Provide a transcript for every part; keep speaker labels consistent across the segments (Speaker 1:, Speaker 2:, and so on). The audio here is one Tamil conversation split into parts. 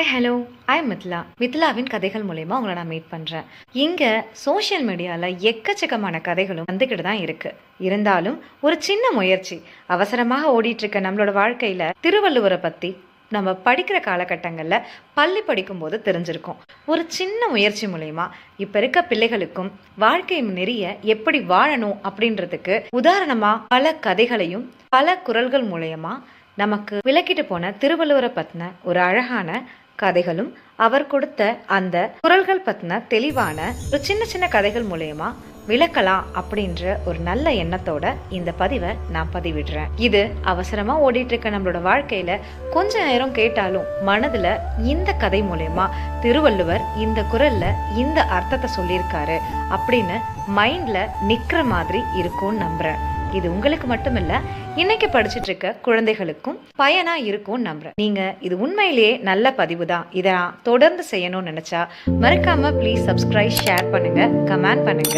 Speaker 1: ஹாய் ஹலோ ஐ மித்லாவின் கதைகள் மூலயமா உங்களை நான் மீட் பண்ணுறேன். இங்கே சோஷியல் மீடியாவில் எக்கச்சக்கமான கதைகளும் வந்துக்கிட்டு தான் இருக்குது. இருந்தாலும் ஒரு சின்ன முயற்சி, அவசரமாக ஓடிட்டுருக்க நம்மளோட வாழ்க்கையில் திருவள்ளுவரை பற்றி நம்ம படிக்கிற காலகட்டங்களில் பள்ளி படிக்கும்போது தெரிஞ்சிருக்கோம். ஒரு சின்ன முயற்சி மூலயமா இப்போ இருக்க பிள்ளைகளுக்கும் வாழ்க்கை நெறிய எப்படி வாழணும் அப்படின்றதுக்கு உதாரணமாக பல கதைகளையும் பல குறள்கள் மூலயமா நமக்கு விளக்கிட்டு போன திருவள்ளுவரை பற்றின ஒரு அழகான கதைகளும் அவர் கொடுத்த அந்த குறள்கள் பற்றின தெளிவான ஒரு சின்ன சின்ன கதைகள் மூலயமா விளக்கலாம் அப்படின்ற ஒரு நல்ல எண்ணத்தோட இந்த பதிவை நான் பதிவிடுறேன். இது அவசரமா ஓடிட்டு இருக்க நம்மளோட வாழ்க்கையில கொஞ்ச நேரம் கேட்டாலும் மனதுல இந்த கதை மூலயமா திருவள்ளுவர் இந்த குறள்ல இந்த அர்த்தத்தை சொல்லியிருக்காரு அப்படின்னு மைண்ட்ல நிக்கிற மாதிரி இருக்கும்னு நம்புறேன். இது உங்களுக்கு மட்டுமில்ல, இன்னைக்கு படிச்சுட்டு இருக்க குழந்தைகளுக்கும் பயனா இருக்கும் நம்புறேன். நீங்க இது உண்மையிலேயே நல்ல பதிவு தான், இதை நான் தொடர்ந்து செய்யணும்னு நினைச்சா மறக்காம ப்ளீஸ் சப்ஸ்கிரைப், ஷேர் பண்ணுங்க, கமெண்ட் பண்ணுங்க.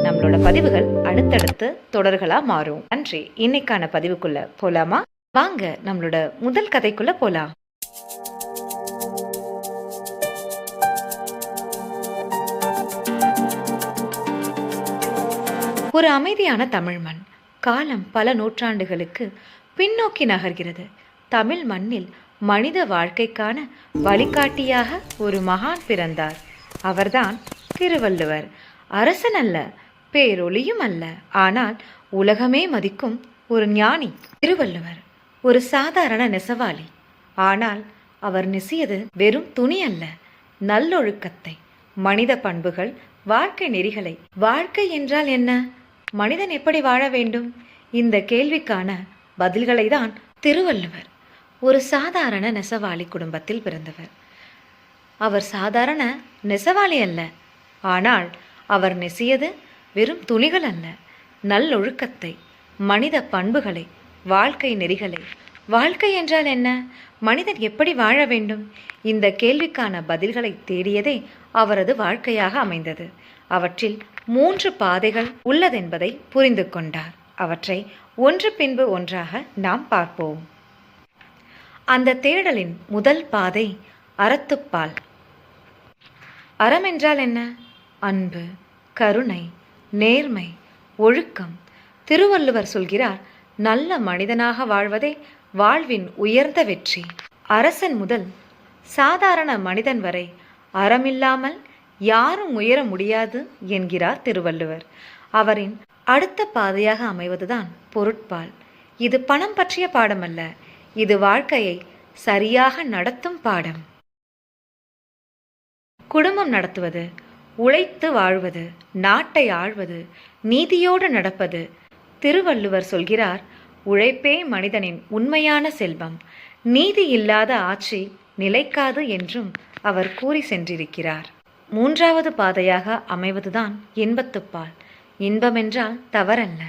Speaker 1: நம்மளோட பதிவுகள் அடுத்தடுத்து தொடர்களா மாறும். நன்றி. இன்னைக்கான பதிவுக்குள்ள போலாமா? வாங்க நம்மளோட முதல் கதைக்குள்ள போலாம். ஒரு அமைதியான தமிழ் மண். காலம் பல நூற்றாண்டுகளுக்கு பின்னோக்கி நகர்கிறது. தமிழ் மண்ணில் மனித வாழ்க்கைக்கான வழிகாட்டியாக ஒரு மகான் பிறந்தார். அவர்தான் திருவள்ளுவர். அரசன் அல்ல, பேரொளியும் அல்ல, ஆனால் உலகமே மதிக்கும் ஒரு ஞானி. திருவள்ளுவர் ஒரு சாதாரண நெசவாளி. ஆனால் அவர் நெசியது வெறும் துணி அல்ல, நல்லொழுக்கத்தை, மனித பண்புகள், வாழ்க்கை நெறிகளை. வாழ்க்கை என்றால் என்ன? மனிதன் எப்படி வாழ வேண்டும்? இந்த கேள்விக்கான பதில்களை தான் திருவள்ளுவர். ஒரு சாதாரண நெசவாளி குடும்பத்தில் பிறந்தவர். அவர் சாதாரண நெசவாளி அல்ல, ஆனால் அவர் நெசியது வெறும் துணிகள் அல்ல, நல்லொழுக்கத்தை, மனித பண்புகளை, வாழ்க்கை நெறிகளை. வாழ்க்கை என்றால் என்ன? மனிதன் எப்படி வாழ வேண்டும்? இந்த கேள்விக்கான பதில்களை தேடியதே அவரது வாழ்க்கையாக அமைந்தது. அவற்றில் 3 பாதைகள் உள்ளதென்பதை புரிந்து கொண்டார். அவற்றை ஒன்று பின்பு ஒன்றாக நாம் பார்ப்போம். அந்த தேடலின் முதல் பாதை அறத்துப்பால். அறம் என்றால் என்ன? அன்பு, கருணை, நேர்மை, ஒழுக்கம். திருவள்ளுவர் சொல்கிறார், நல்ல மனிதனாக வாழ்வதே வாழ்வின் உயர்ந்த வெற்றி. அரசன் முதல் சாதாரண மனிதன் வரை அறமில்லாமல் யாரும் உயர முடியாது என்கிறார் திருவள்ளுவர். அவரின் அடுத்த பாதையாக அமைவதுதான் பொருட்பால். இது பணம் பற்றிய பாடம் அல்ல, இது வாழ்க்கையை சரியாக நடத்தும் பாடம். குடும்பம் நடத்துவது, உழைத்து வாழ்வது, நாட்டை ஆள்வது, நீதியோடு நடப்பது. திருவள்ளுவர் சொல்கிறார், உழைப்பே மனிதனின் உண்மையான செல்வம், நீதி இல்லாத ஆட்சி நிலைக்காது என்றும் அவர் கூறி சென்றிருக்கிறார். 3வது பாதையாக அமைவதுதான் இன்பத்துப்பால். இன்பமென்றால் தவறல்ல,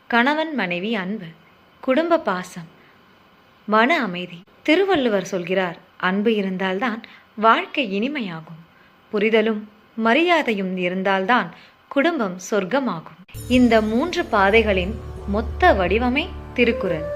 Speaker 1: கணவன் மனைவி அன்பு, குடும்ப பாசம், மன அமைதி. திருவள்ளுவர் சொல்கிறார், அன்பு இருந்தால்தான் வாழ்க்கை இனிமையாகும், புரிதலும் மரியாதையும் இருந்தால்தான் குடும்பம் சொர்க்கமாகும். இந்த 3 பாதைகளின் மொத்த வடிவமே திருக்குறள்.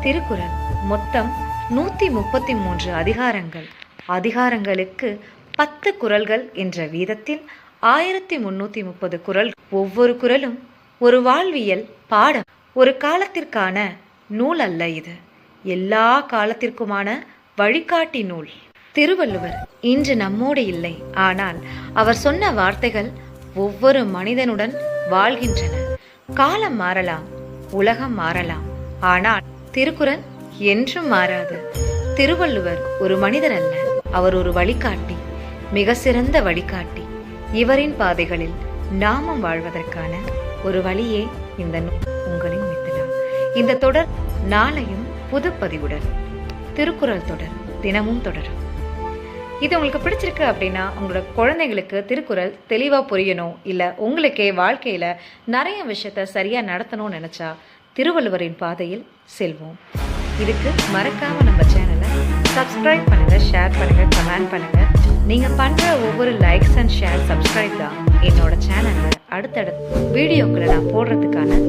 Speaker 1: திருக்குறள் மொத்தம் 133 அதிகாரங்கள். அதிகாரங்களுக்கு 10 குறள்கள் என்ற வீதத்தில் 1330 குறள். ஒவ்வொரு குறளும் ஒரு வாழ்வியல் பாடம். ஒரு காலத்திற்கான நூல் அல்ல, இது எல்லா காலத்திற்குமான வழிகாட்டி நூல். திருவள்ளுவர் இன்று நம்மோடு இல்லை, ஆனால் அவர் சொன்ன வார்த்தைகள் ஒவ்வொரு மனிதனுடன் வாழ்கின்றன. காலம் மாறலாம், உலகம் மாறலாம், ஆனால் திருக்குறள் என்றும் மாறாது. திருவள்ளுவர் ஒரு மனிதர் அல்ல, அவர் ஒரு வழிகாட்டி, மிக சிறந்த வழிகாட்டி. இவரின் பாதைகளில் நாமும் வாழ்வதற்கான ஒரு வழியே இந்த உங்களின் மித்லா. இந்த தொடர் நாளையும் புது பதிவுடன் திருக்குறள் தொடர் தினமும் தொடரும். இது உங்களுக்கு பிடிச்சிருக்கு அப்படின்னா உங்களோட குழந்தைங்களுக்கு திருக்குறள் தெளிவாக புரியணும், இல்லை உங்களுக்கே வாழ்க்கையில் நிறைய விஷயத்த சரியாக நடத்தணும்னு நினச்சா திருவள்ளுவரின் பாதையில் செல்வோம். இதுக்கு மறக்காம நம்ம சேனலை சப்ஸ்கிரைப் பண்ணுங்க, ஷேர் பண்ணுங்க, கமெண்ட் பண்ணுங்க. நீங்க பண்ற ஒவ்வொரு லைக்ஸ் அண்ட் ஷேர் சப்ஸ்கிரைப் தான் என்னோட சேனல்ல அடுத்தடுத்த வீடியோக்களை நான் போடுறதுக்கான